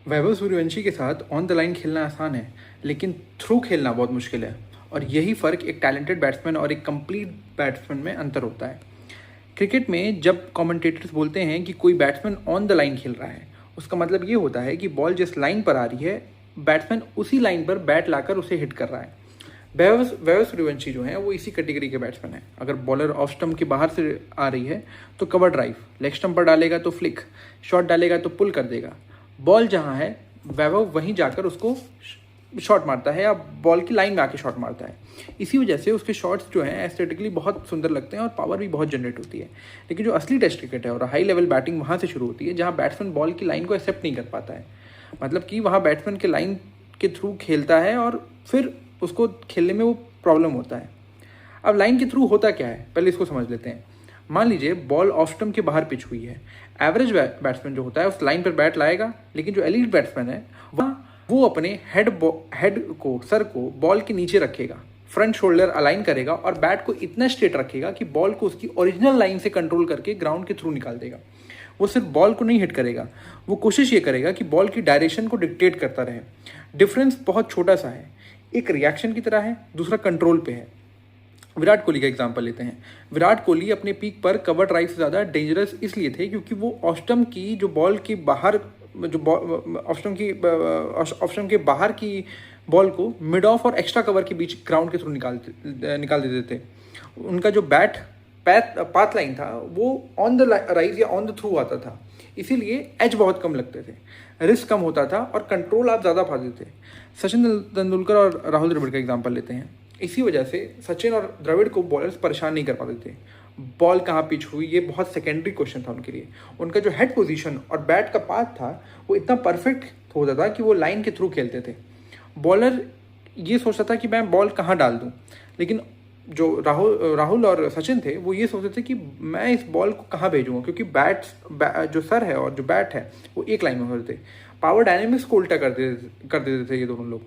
वैभव सूर्यवंशी के साथ on the line खेलना आसान है, लेकिन थ्रू खेलना बहुत मुश्किल है। और यही फ़र्क एक टैलेंटेड बैट्समैन और एक कंप्लीट बैट्समैन में अंतर होता है। क्रिकेट में जब कमेंटेटर्स बोलते हैं कि कोई बैट्समैन ऑन द लाइन खेल रहा है, उसका मतलब ये होता है कि बॉल जिस लाइन पर आ रही है, बैट्समैन उसी लाइन पर बैट लाकर उसे हिट कर रहा है। वैभव सूर्यवंशी जो है वो इसी कैटेगरी के बैट्समैन है। अगर बॉलर ऑफ स्टंप के बाहर से आ रही है तो कवर ड्राइव, लेग स्टंप पर डालेगा तो फ्लिक, शॉट डालेगा तो पुल कर देगा। बॉल जहाँ है वैभव वहीं जाकर उसको शॉट मारता है या बॉल की लाइन में आके शॉट मारता है। इसी वजह से उसके शॉट्स जो हैं एस्थेटिकली बहुत सुंदर लगते हैं और पावर भी बहुत जनरेट होती है। लेकिन जो असली टेस्ट क्रिकेट है और हाई लेवल बैटिंग वहाँ से शुरू होती है जहाँ बैट्समैन बॉल की लाइन को एक्सेप्ट नहीं कर पाता है। मतलब कि वहाँ बैट्समैन के लाइन के थ्रू खेलता है और फिर उसको खेलने में वो प्रॉब्लम होता है। अब लाइन के थ्रू होता क्या है, पहले इसको समझ लेते हैं। मान लीजिए बॉल ऑफ स्टंप के बाहर पिच हुई है। एवरेज बैट्समैन जो होता है उस लाइन पर बैट लाएगा, लेकिन जो एलीट बैट्समैन है वो अपने हेड को, सर को बॉल के नीचे रखेगा, फ्रंट शोल्डर अलाइन करेगा और बैट को इतना स्ट्रेट रखेगा कि बॉल को उसकी ओरिजिनल लाइन से कंट्रोल करके ग्राउंड के थ्रू निकाल देगा। वो सिर्फ बॉल को नहीं हिट करेगा, वो कोशिश ये करेगा कि बॉल की डायरेक्शन को डिक्टेट करता रहे। डिफरेंस बहुत छोटा सा है, एक रिएक्शन की तरह है, दूसरा कंट्रोल पे है। विराट कोहली का एग्जांपल लेते हैं। विराट कोहली अपने पीक पर कवर ड्राइव से ज़्यादा डेंजरस इसलिए थे क्योंकि वो ऑफ स्टंप की जो बॉल की बाहर जो ऑफ स्टंप के बाहर की बॉल को मिड ऑफ और एक्स्ट्रा कवर के बीच ग्राउंड के थ्रू निकाल देते थे। उनका जो पाथ लाइन था वो ऑन द राइज या ऑन द थ्रू आता था, इसीलिए एज बहुत कम लगते थे, रिस्क कम होता था और कंट्रोल आप ज़्यादा पाते थे। सचिन तेंदुलकर और राहुल द्रविड़ का एग्जांपल लेते हैं। इसी वजह से सचिन और द्रविड़ को बॉलर्स परेशान नहीं कर पाते थे। बॉल कहाँ पिच हुई ये बहुत सेकेंडरी क्वेश्चन था उनके लिए। उनका जो हेड पोजीशन और बैट का पाथ था वो इतना परफेक्ट होता था कि वो लाइन के थ्रू खेलते थे। बॉलर ये सोचता था कि मैं बॉल कहाँ डाल दूँ, लेकिन जो राहुल और सचिन थे वो ये सोचते थे कि मैं इस बॉल को कहाँ भेजूँगा, क्योंकि जो सर है और जो बैट है वो एक लाइन में होते थे। पावर डायनेमिक्स को उल्टा कर देते थे ये दोनों लोग।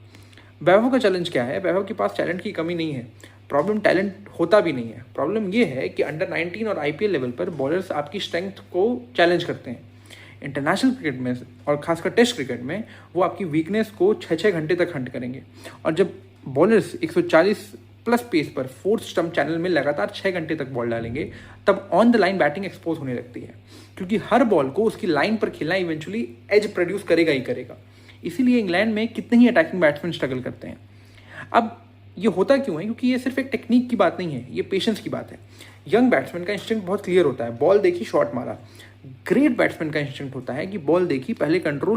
वैभव का चैलेंज क्या है? वैभव के पास टैलेंट की कमी नहीं है, प्रॉब्लम टैलेंट होता भी नहीं है। प्रॉब्लम ये है कि अंडर 19 और आईपीएल लेवल पर बॉलर्स आपकी स्ट्रेंथ को चैलेंज करते हैं। इंटरनेशनल क्रिकेट में और खासकर टेस्ट क्रिकेट में वो आपकी वीकनेस को 6-6 घंटे तक हंट करेंगे। और जब बॉलर्स 140 प्लस पेस पर फोर्थ स्टंप चैनल में लगातार 6 घंटे तक बॉल डालेंगे, तब on the line batting expose होने लगती है, क्योंकि हर बॉल को उसकी लाइन पर खेलना इवेंचुअली एज प्रोड्यूस करेगा ही करेगा। इसीलिए इंग्लैंड में कितने ही अटैकिंग बैट्समैन स्ट्रगल करते हैं। अब ये होता क्यों है? क्योंकि ये सिर्फ एक टेक्निक की बात नहीं है, ये पेशेंस की बात है। यंग बैट्समैन का इंस्टिंक्ट बहुत क्लियर होता है, बॉल देखी शॉट मारा। ग्रेट बैट्समैन का इंस्टिंक्ट होता है कि बॉल देखी पहले कंट्रोल